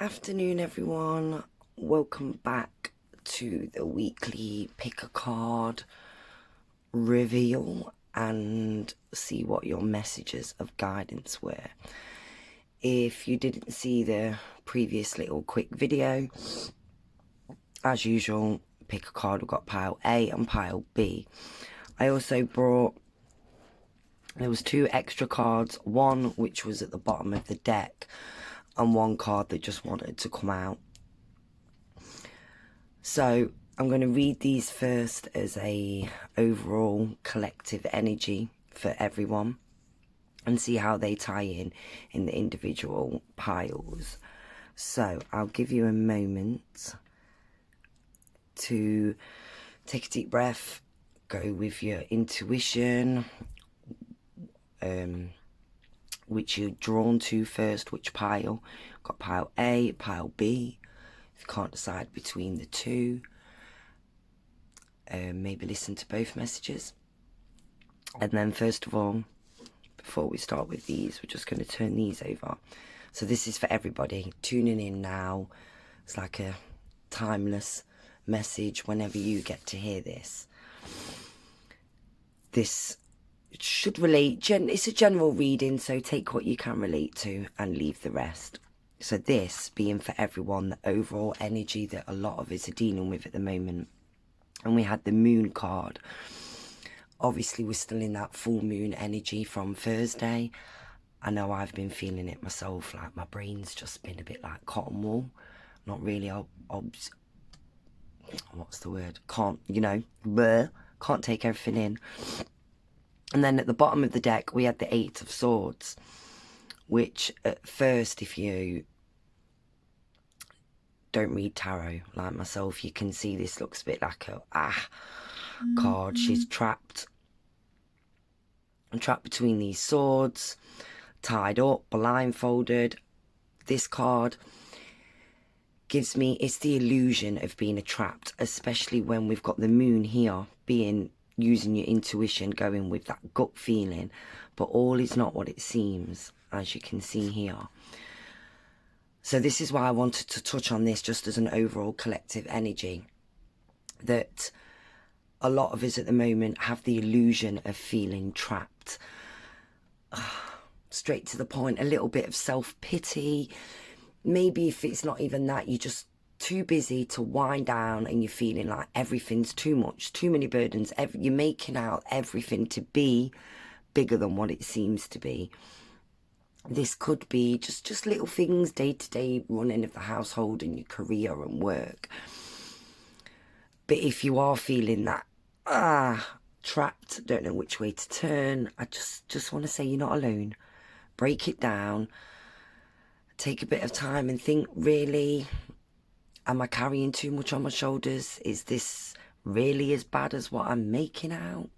Afternoon, everyone. Welcome back to the weekly pick a card reveal and see what your messages of guidance were. If you didn't see the previous little quick video, as usual, pick a card. We've got pile A and pile B. I also brought, there was 2 extra cards, one which was at the bottom of the deck and one card that just wanted to come out. So I'm going to read these first as a overall collective energy for everyone and see how they tie in the individual piles. So I'll give you a moment to take a deep breath, go with your intuition, which you're drawn to first, which pile. Got pile A, pile B. If you can't decide between the two, maybe listen to both messages. And then first of all, before we start with these, we're just going to turn these over. So this is for everybody tuning in now. It's like a timeless message whenever you get to hear this. This should relate, it's a general reading, so take what you can relate to and leave the rest. So this being for everyone, the overall energy that a lot of us are dealing with at the moment. And we had the moon card. Obviously we're still in that full moon energy from Thursday. I know I've been feeling it myself, like my brain's just been a bit like cotton wool. Not really, what's the word? Can't take everything in. And then at the bottom of the deck, we had the 8 of Swords, which at first, if you don't read tarot like myself, you can see this looks a bit like a card. She's trapped. Trapped between these swords, tied up, blindfolded. This card gives me, it's the illusion of being trapped, especially when we've got the moon here using your intuition, going with that gut feeling, but all is not what it seems, as you can see here. So this is why I wanted to touch on this just as an overall collective energy, that a lot of us at the moment have the illusion of feeling trapped. Straight to the point, a little bit of self-pity. Maybe if it's not even that, you're just too busy to wind down and you're feeling like everything's too much, too many burdens. You're making out everything to be bigger than what it seems to be. This could be just little things, day-to-day running of the household and your career and work. But if you are feeling that, trapped, don't know which way to turn, I just want to say you're not alone. Break it down. Take a bit of time and think, really, am I carrying too much on my shoulders? Is this really as bad as what I'm making out?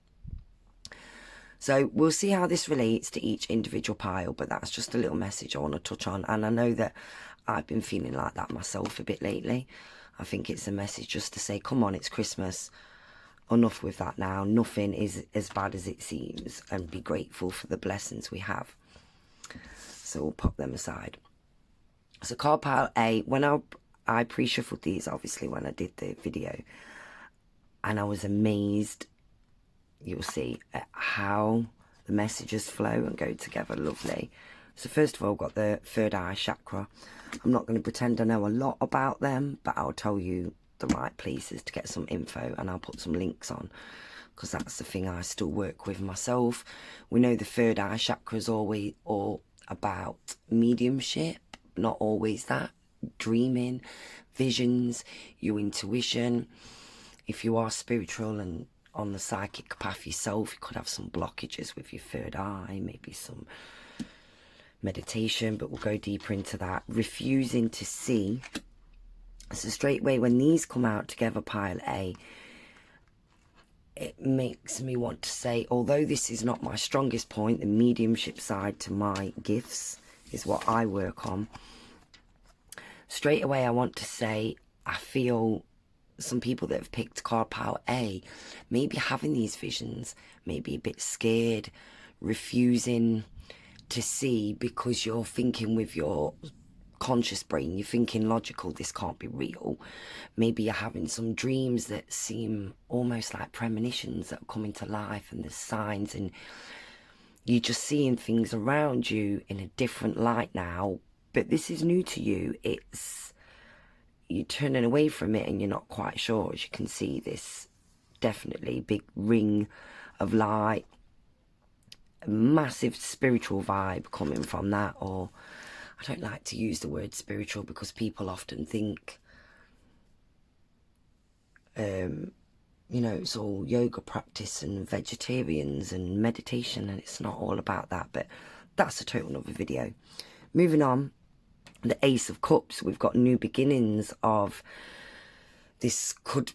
So we'll see how this relates to each individual pile, but that's just a little message I want to touch on. And I know that I've been feeling like that myself a bit lately. I think it's a message just to say, come on, it's Christmas. Enough with that now. Nothing is as bad as it seems, and be grateful for the blessings we have. So we'll pop them aside. So card pile A, when I pre-shuffled these, obviously, when I did the video, and I was amazed, you'll see, at how the messages flow and go together lovely. So first of all, I've got the third eye chakra. I'm not going to pretend I know a lot about them, but I'll tell you the right places to get some info, and I'll put some links on, because that's the thing I still work with myself. We know the third eye chakra is always all about mediumship, not always that. Dreaming, visions, your intuition. If you are spiritual and on the psychic path yourself, you could have some blockages with your third eye, maybe some meditation, but we'll go deeper into that. Refusing to see. So straight away, when these come out together, pile A, it makes me want to say, although this is not my strongest point, the mediumship side to my gifts is what I work on. Straight away, I want to say, I feel some people that have picked card pile A, maybe having these visions, maybe a bit scared, refusing to see because you're thinking with your conscious brain, you're thinking logical, this can't be real. Maybe you're having some dreams that seem almost like premonitions that are coming to life, and there's signs, and you're just seeing things around you in a different light now. But this is new to you. You're turning away from it and you're not quite sure. As you can see, this definitely big ring of light, a massive spiritual vibe coming from that. Or I don't like to use the word spiritual because people often think, you know, it's all yoga practice and vegetarians and meditation, and it's not all about that. But that's a total other video. Moving on, the Ace of Cups, we've got new beginnings of, this could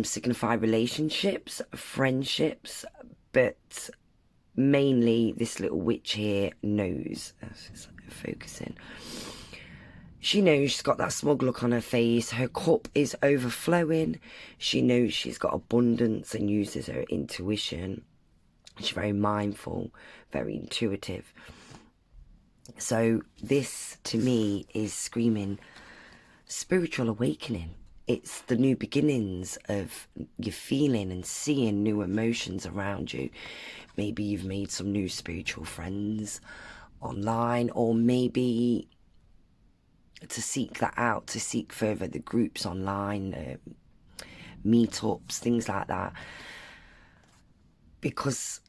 signify relationships, friendships, but mainly this little witch here knows, focusing, she knows she's got that smug look on her face, her cup is overflowing, she knows she's got abundance and uses her intuition. She's very mindful, very intuitive. So this, to me, is screaming spiritual awakening. It's the new beginnings of you feeling and seeing new emotions around you. Maybe you've made some new spiritual friends online, or maybe to seek that out, to seek further the groups online, meetups, things like that. Because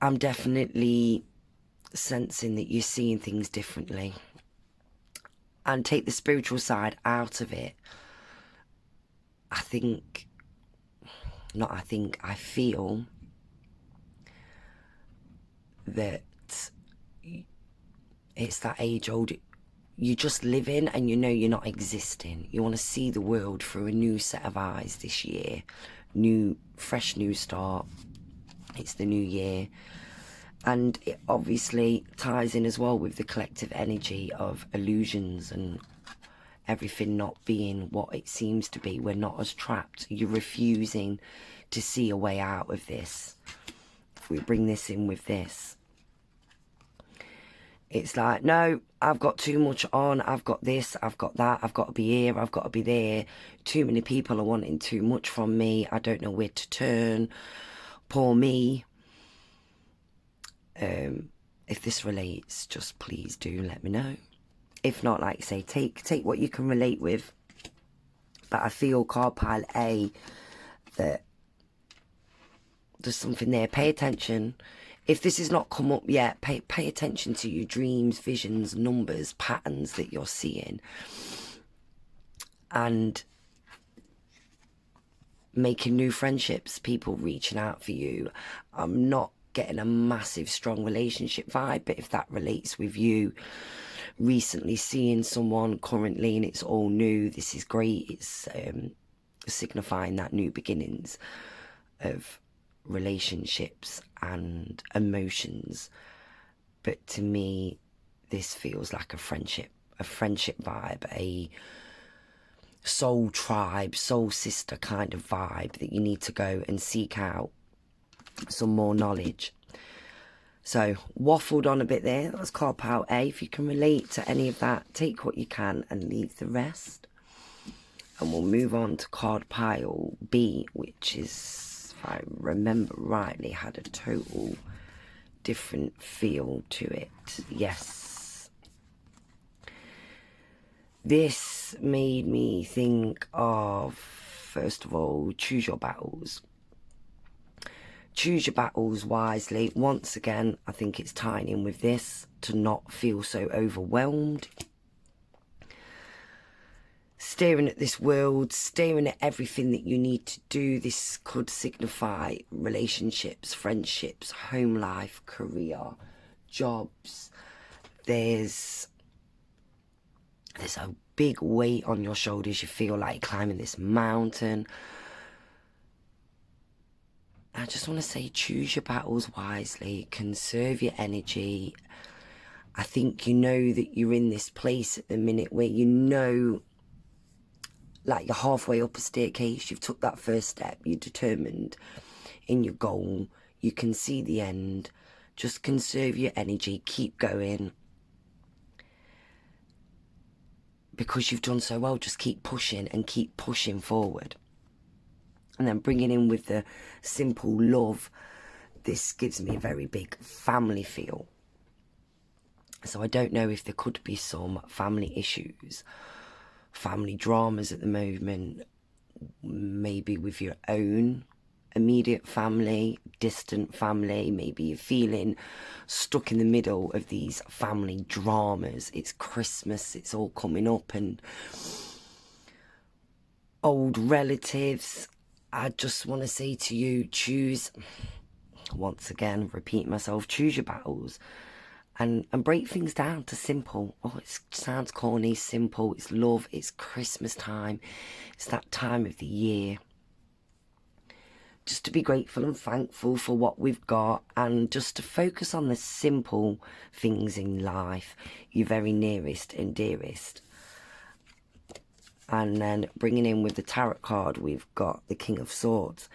I'm definitely sensing that you're seeing things differently. And take the spiritual side out of it. I feel that it's that age-old, you're just living and you know you're not existing. You want to see the world through a new set of eyes this year. Fresh new start. It's the new year. And it obviously ties in as well with the collective energy of illusions and everything not being what it seems to be. We're not as trapped. You're refusing to see a way out of this. If we bring this in with this, it's like, no, I've got too much on. I've got this, I've got that. I've got to be here, I've got to be there. Too many people are wanting too much from me. I don't know where to turn. Poor me. If this relates, just please do let me know. If not, like I say, take what you can relate with. But I feel card pile A, that there's something there. Pay attention. If this has not come up yet, pay attention to your dreams, visions, numbers, patterns that you're seeing. And making new friendships, people reaching out for you. I'm not getting a massive strong relationship vibe, but if that relates with you, recently seeing someone currently and it's all new, this is great. It's signifying that new beginnings of relationships and emotions. But to me, this feels like a friendship vibe, a soul tribe, soul sister kind of vibe, that you need to go and seek out some more knowledge. So waffled on a bit there. That's card pile A. If you can relate to any of that, take what you can and leave the rest. And we'll move on to card pile B, which is, if I remember rightly, had a total different feel to it. Yes. This made me think of, first of all, choose your battles. Choose your battles wisely. Once again, I think it's tying in with this, to not feel so overwhelmed. Staring at this world, staring at everything that you need to do. This could signify relationships, friendships, home life, career, jobs. There's a big weight on your shoulders. You feel like climbing this mountain. I just want to say, choose your battles wisely, conserve your energy. I think you know that you're in this place at the minute where you know, like you're halfway up a staircase, you've took that first step, you're determined in your goal, you can see the end. Just conserve your energy, keep going. because you've done so well, just keep pushing and keep pushing forward. And then bringing in with the simple love, this gives me a very big family feel. So I don't know if there could be some family issues, family dramas at the moment, maybe with your own immediate family, distant family. Maybe you're feeling stuck in the middle of these family dramas. It's Christmas, it's all coming up, and old relatives. I just want to say to you, choose, once again, repeat myself, choose your battles. And break things down to simple. Oh, it sounds corny, simple. It's love, it's Christmas time. It's that time of the year. Just to be grateful and thankful for what we've got, and just to focus on the simple things in life, your very nearest and dearest. And then bringing in with the tarot card, we've got the King of Swords.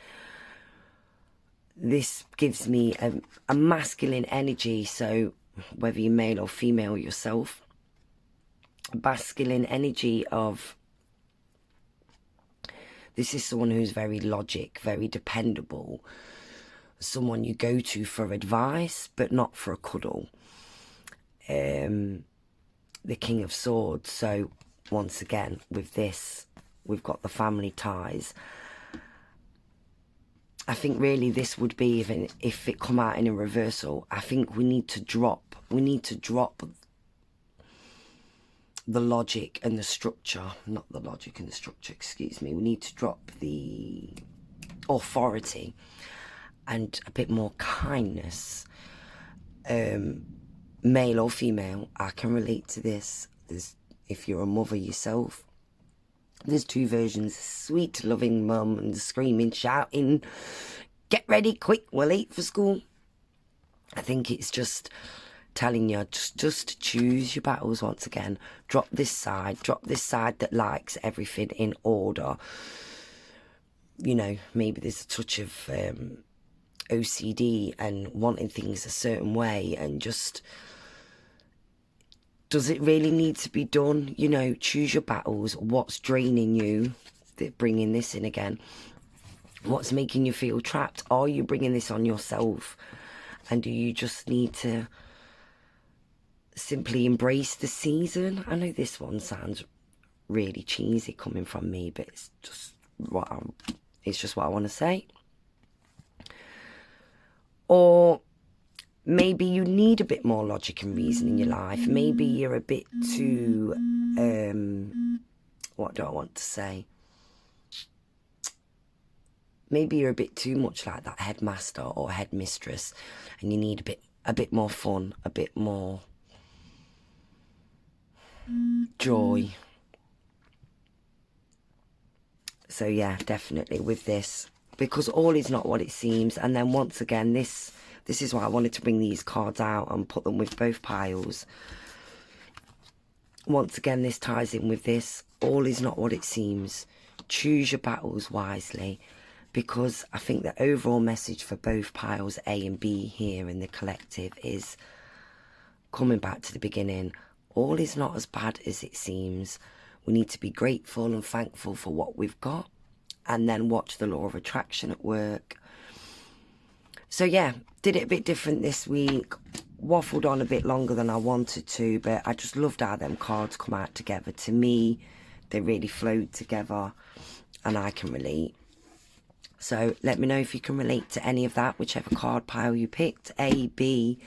This gives me a masculine energy, so whether you're male or female yourself, masculine energy of, this is someone who's very logic, very dependable, someone you go to for advice, but not for a cuddle. The King of Swords. So once again, with this, we've got the family ties. I think really this would be, if it come out in a reversal, I think we need to drop the logic and the structure, not the logic and the structure, excuse me. We need to drop the authority and a bit more kindness. Male or female, I can relate to this. If you're a mother yourself, there's two versions: sweet, loving mum and screaming, shouting, get ready, quick, we're late for school. I think it's just telling you, just choose your battles once again. Drop this side that likes everything in order. You know, maybe there's a touch of OCD and wanting things a certain way, and just, does it really need to be done? You know, choose your battles. What's draining you? Bringing this in again. What's making you feel trapped? Are you bringing this on yourself? And do you just need to simply embrace the season? I know this one sounds really cheesy coming from me, but it's just what I want to say. Or maybe you need a bit more logic and reason in your life. Maybe you're a bit too, what do I want to say? Maybe you're a bit too much like that headmaster or headmistress, and you need a bit more fun, a bit more joy. So yeah, definitely with this, because all is not what it seems. And then once again, this is why I wanted to bring these cards out and put them with both piles. Once again, this ties in with this. All is not what it seems. Choose your battles wisely, because I think the overall message for both piles A and B here in the collective is coming back to the beginning. All is not as bad as it seems. We need to be grateful and thankful for what we've got, and then watch the law of attraction at work. So yeah, did it a bit different this week. Waffled on a bit longer than I wanted to, but I just loved how them cards come out together. To me, they really flowed together, and I can relate. So let me know if you can relate to any of that, whichever card pile you picked, A, B,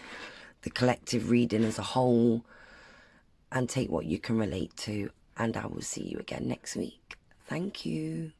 the collective reading as a whole, and take what you can relate to. And I will see you again next week. Thank you.